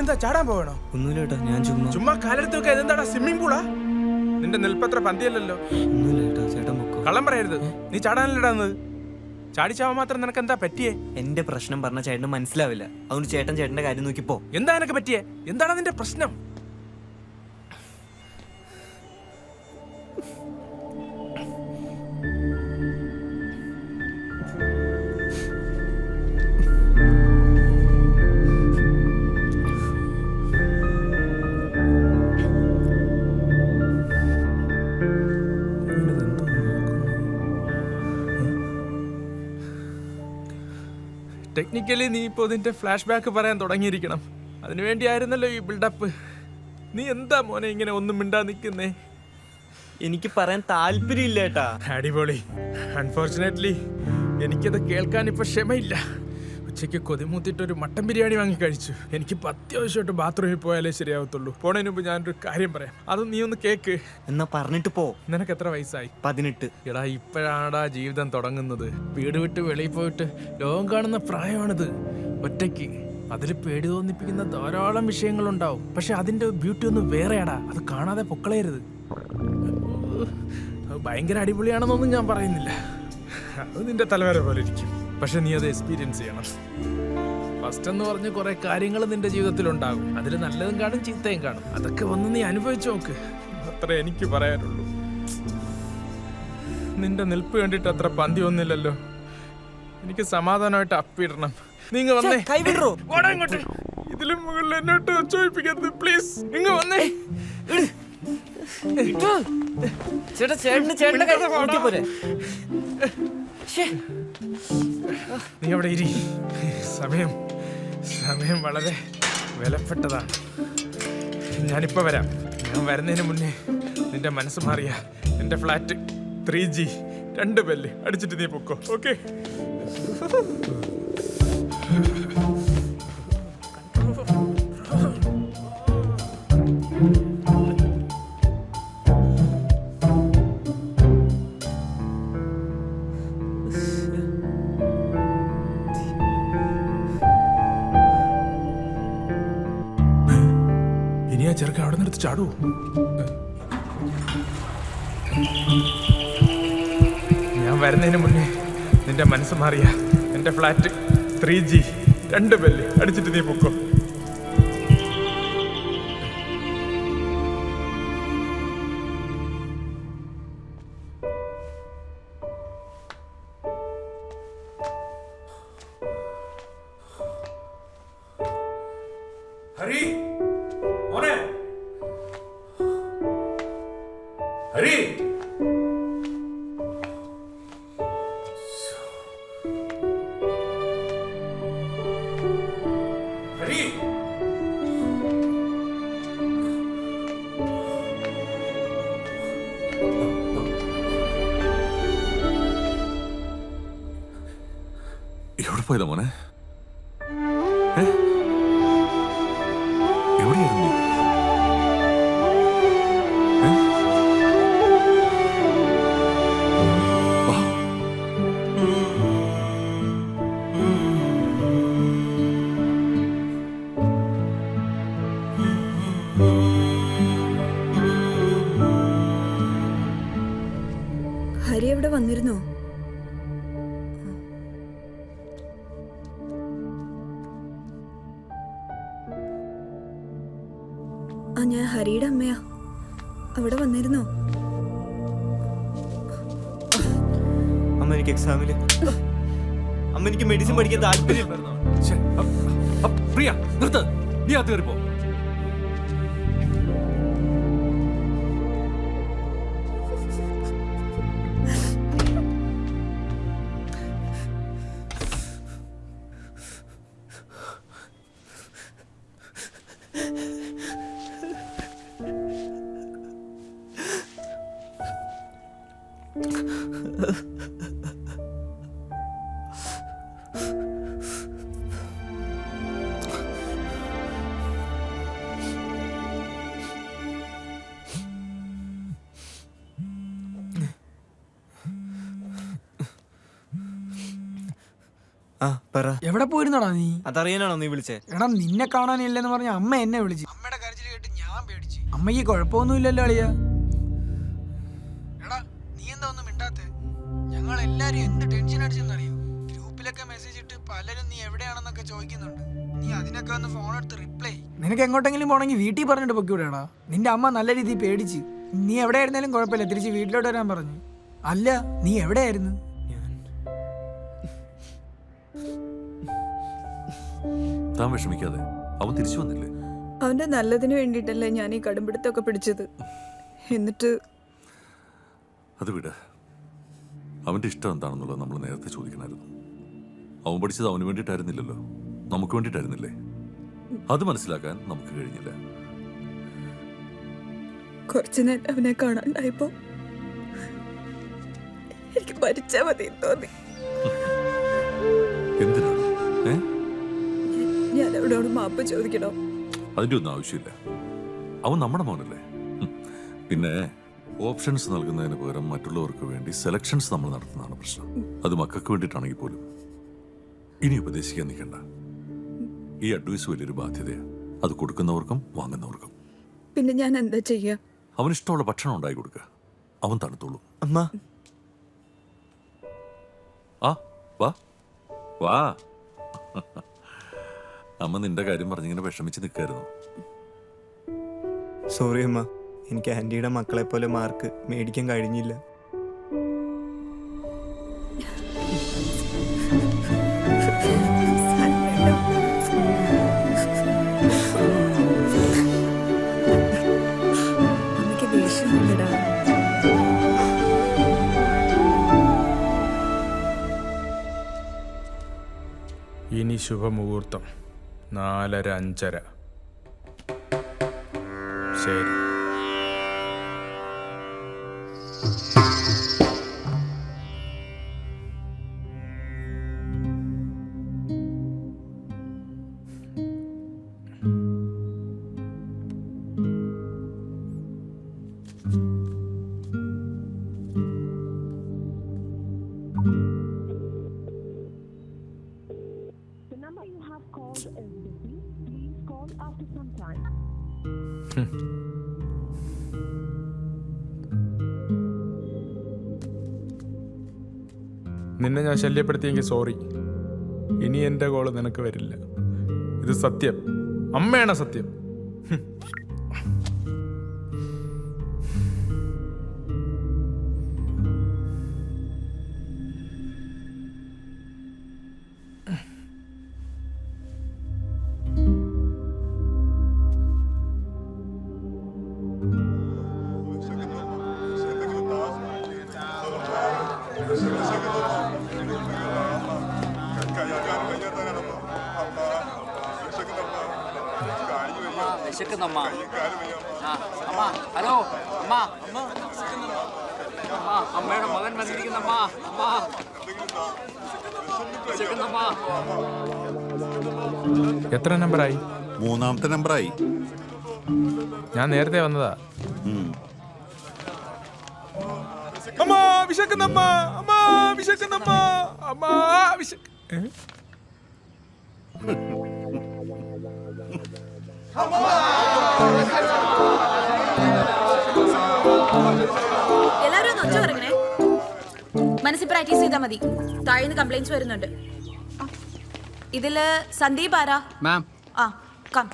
എന്താ ചാടാൻ പോകണോ? ഒന്നുമില്ല ഏട്ടാ, ഞാൻ ചുമ്മാ കാലെടുത്ത് വെക്കുക. ഇതെന്താടാ സ്വിമ്മിംഗ് പൂളാ? നിന്റെ നിൽപ്പത്ര പന്തിയല്ലല്ലോ. ഒന്നുമില്ല ഏട്ടാ, ചേട്ടൻ പൊക്കോ. കള്ളം പറയരുത്. നീ ചാടാനല്ലടാന്നത്. ചാടിച്ചാവാൻ മാത്രം നിനക്ക് എന്താ പറ്റിയേ? എന്റെ പ്രശ്നം പറഞ്ഞ ചേട്ടന് മനസ്സിലാവില്ല. അതുകൊണ്ട് ചേട്ടന്റെ കാര്യം നോക്കിപ്പോ. എന്താ നിനക്ക് പറ്റിയേ? എന്താണ് നിന്റെ പ്രശ്നം? ടെക്നിക്കലി നീ ഇപ്പോൾ ഇതിന്റെ ഫ്ലാഷ് ബാക്ക് പറയാൻ തുടങ്ങിയിരിക്കണം. അതിനുവേണ്ടിയായിരുന്നല്ലോ ഈ ബിൽഡപ്പ്. നീ എന്താ മോനെ ഇങ്ങനെ ഒന്നും മിണ്ടാ നിൽക്കുന്നേ? എനിക്ക് പറയാൻ താല്പര്യമില്ല ഏട്ടാ. അടിപൊളി. അൺഫോർച്ചുനേറ്റ്ലി എനിക്കത് കേൾക്കാൻ ഇപ്പൊ ക്ഷമയില്ല. ഉച്ചയ്ക്ക് കൊതിമൂത്തിട്ടൊരു മട്ടൻ ബിരിയാണി വാങ്ങി കഴിച്ചു. എനിക്കിപ്പോൾ അത്യാവശ്യമായിട്ട് ബാത്റൂമിൽ പോയാലേ ശരിയാവത്തുള്ളൂ. പോണതിന് മുമ്പ് ഞാനൊരു കാര്യം പറയാം, അത് നീ ഒന്ന് കേക്ക്. എന്നാ പറഞ്ഞിട്ട് പോ. നിനക്ക് എത്ര വയസ്സായി? 18. എടാ, ഇപ്പോഴാടാ ജീവിതം തുടങ്ങുന്നത്. വീട് വിട്ട് വെളിയിൽ പോയിട്ട് ലോകം കാണുന്ന പ്രായമാണിത്. ഒറ്റയ്ക്ക് അതിൽ പേടി തോന്നിപ്പിക്കുന്ന ധാരാളം വിഷയങ്ങളുണ്ടാവും. പക്ഷെ അതിന്റെ ബ്യൂട്ടി ഒന്ന് വേറെയാടാ. അത് കാണാതെ പൊക്കളയരുത്. അത് ഭയങ്കര അടിപൊളിയാണെന്നൊന്നും ഞാൻ പറയുന്നില്ല. അത് നിന്റെ തലവര പോലെ ഇരിക്കും. പക്ഷെ നീ അത് എക്സ്പീരിയൻസ് ചെയ്യണം. ഫസ്റ്റ് എന്ന് പറഞ്ഞ് കുറെ കാര്യങ്ങൾ നിന്റെ ജീവിതത്തിൽ ഉണ്ടാകും. അതിൽ നല്ലതും കാണും ചീത്തയും കാണും. അതൊക്കെ വന്ന് നീ അനുഭവിച്ചു നോക്ക്. അത്ര എനിക്ക് പറയാനുള്ളൂ. നിന്റെ നിൽപ്പ് കണ്ടിട്ട് അത്ര പന്തി ഒന്നില്ലല്ലോ. എനിക്ക് സമാധാനമായിട്ട് അപ്പിടണം. നീങ്ങ വന്നേ. ഇങ്ങോട്ട്. ഇതിലും മുകളിൽ എന്നോട്ട് ചോദിപ്പിക്കരുത് പ്ലീസ്. ഇങ്ങ് വന്നേ. നീ അവിടെ ഇരി. സമയം വളരെ വിലപ്പെട്ടതാണ്. ഞാനിപ്പോ വരാം. ഞാൻ വരുന്നതിന് മുന്നേ നിന്റെ മനസ്സ് മാറിയ എന്റെ ഫ്ലാറ്റ് 3G 2 ബെല്ല് അടിച്ചിട്ട് നീ പൊക്കോ. ഓക്കെ? ഇനി ആ ചെറുക്കൻ അവിടെ നിർത്തി ചാടുവോ? ഞാൻ വരുന്നതിന് മുന്നേ നിന്റെ മനസ്സ് മാറിയ എന്റെ ഫ്ലാറ്റ് 3G 2 ബെല്ല് അടിച്ചിട്ട് നീ പൊക്കോ. ഹരി, മോനെ. ഹരി, ഹരി. എവിടെ പോയതാ മോനെ? എവിടെയായിരുന്നു നീ? ഹരി എവിടെ വന്നിരുന്നോ? ആ, ഞാൻ ഹരിയുടെ അമ്മയാ. അവിടെ വന്നിരുന്നോ? അമ്മ എനിക്ക് എക്സാമില് അമ്മ എനിക്ക് മെഡിസിൻ പഠിക്കാൻ താല്പര്യം. പ്രിയ, നിർത്ത്. നീ അത് കയറിപ്പോ. ആ പറ. എവിടെ പോയിരുന്നടാ നീ? അതറിയാനാണോ നീ വിളിച്ചേ? എടാ നിന്നെ കാണാനില്ലെന്ന് പറഞ്ഞ അമ്മ എന്നെ വിളിച്ചു. അമ്മയുടെ കരച്ചിൽ കേട്ട് ഞാൻ പേടിച്ചു. അമ്മയ്ക്ക് കുഴപ്പമൊന്നുമില്ലല്ലോ അളിയ. എടാ നീ എന്താ ഒന്നും മിണ്ടാത്തെ? ഞങ്ങൾ എല്ലാരും എന്ത് ടെൻഷൻ അടിച്ചെന്നറിയോ? ഗ്രൂപ്പിലൊക്കെ മെസ്സേജ് ഇട്ട് പലരും നീ എവിടെയാണെന്നൊക്കെ ചോദിക്കുന്നുണ്ട്. നീ അതിനൊക്കെ ഒന്ന് ഫോൺ എടുത്ത് റിപ്ലൈ. നിനക്ക് എങ്ങോട്ടെങ്കിലും പോണെങ്കിൽ വീട്ടിൽ പറഞ്ഞിട്ട് പൊക്കിവിടാടാ. നിന്റെ അമ്മ നല്ല രീതിയിൽ പേടിച്ച്. നീ എവിടെയായിരുന്നാലും കുഴപ്പമില്ല, തിരിച്ച് വീട്ടിലോട്ട് വരാൻ പറഞ്ഞു. അല്ല നീ എവിടെയായിരുന്നു? താൻ വിഷമിക്കാതെ, അവൻ തിരിച്ചു വന്നില്ലേ? അവന്റെ നല്ലതിന് വേണ്ടിയിട്ടല്ലേ ഞാൻ ഈ കടുംപിടുത്തൊക്കെ പിടിച്ചത്. എന്നിട്ട് അത് വിട്. അവന്റെ ഇഷ്ടം എന്താണെന്നുള്ളത് നമ്മൾ നേരത്തെ ചോദിക്കണമായിരുന്നു. അവൻ പഠിച്ചത് അവന് വേണ്ടിയിട്ടായിരുന്നില്ലല്ലോ, നമുക്ക് വേണ്ടിയിട്ടായിരുന്നില്ലേ? അത് മനസ്സിലാക്കാൻ നമുക്ക് കഴിഞ്ഞില്ല. കുറച്ചു നേരം അവനെ കാണാണ്ടായപ്പോ എനിക്ക് മരിച്ചാ മതി തോന്നി. എന്തിനാണ്? ഞാൻ അവനോട് മാപ്പ് ചോദിക്കണോ? അതിന്റെ ഒന്നും ആവശ്യമില്ല. അവൻ നമ്മുടെ മോനല്ലേ. പിന്നെ ഓപ്ഷൻസ് നൽകുന്നതിന് പകരം മറ്റുള്ളവർക്ക് വേണ്ടി സെലക്ഷൻസ് നമ്മൾ നടത്തുന്നതാണ് പ്രശ്നം. അത് മക്കൾക്ക് വേണ്ടിയിട്ടാണെങ്കിൽ പോലും. ഇനി ഉപദേശിക്കാൻ നിൽക്കണ്ട. ഈ അഡ്വൈസ് വലിയൊരു ബാധ്യതയാണ്, അത് കൊടുക്കുന്നവർക്കും വാങ്ങുന്നവർക്കും. പിന്നെ ഞാൻ എന്താ ചെയ്യാ? അവനിഷ്ടമുള്ള ഭക്ഷണം ഉണ്ടായി കൊടുക്കുക, അവൻ തണുത്തോളൂ. അമ്മ ആ വാ വാ. അമ്മ നിന്റെ കാര്യം പറഞ്ഞിങ്ങനെ വിഷമിച്ച് നിൽക്കായിരുന്നു. സോറി അമ്മ, എനിക്ക് ആൻറ്റിയുടെ മക്കളെ പോലെ മാർക്ക് മേടിക്കാൻ കഴിഞ്ഞില്ല. എനിക്ക് ദേഷ്യമില്ലടാ. ഇനി ശുഭമുഹൂർത്തം 4:30-5:30. ശരി. The number you have called is busy. Please call after some time. നിന്നെ ഞാൻ ശല്യപ്പെടുത്തിയെങ്കിൽ സോറി. ഇനി എൻ്റെ കോള് നിനക്ക് വരില്ല. ഇത് സത്യം. അമ്മയാണ് സത്യം. വിശക്കുന്നമ്മ. ആ അമ്മ, ഹലോ അമ്മ. അമ്മ, അമ്മയുടെ മകൻ വന്നിരിക്കുന്നമ്മ. അമ്മ വിശക്കുന്നമ്മ. എത്ര നമ്പറായി? 3-ാമത്തെ നമ്പറായി. ഞാൻ നേരത്തെ വന്നതാ. അമ്മ വിശക്കുന്നമ്മ, അമ്മ വിശക്കുന്നമ്മ, അമ്മ വിശക്ക്. എല്ലാവരും ഒന്ന് ഒച്ച പറയണേ. മനസ്സിൽ പ്രാക്ടീസ് ചെയ്താൽ മതി. താഴെ കംപ്ലൈന്റ്സ് വരുന്നുണ്ട്. ഇതില് സന്ദീപ് ആരാ? മാം. ആ കം.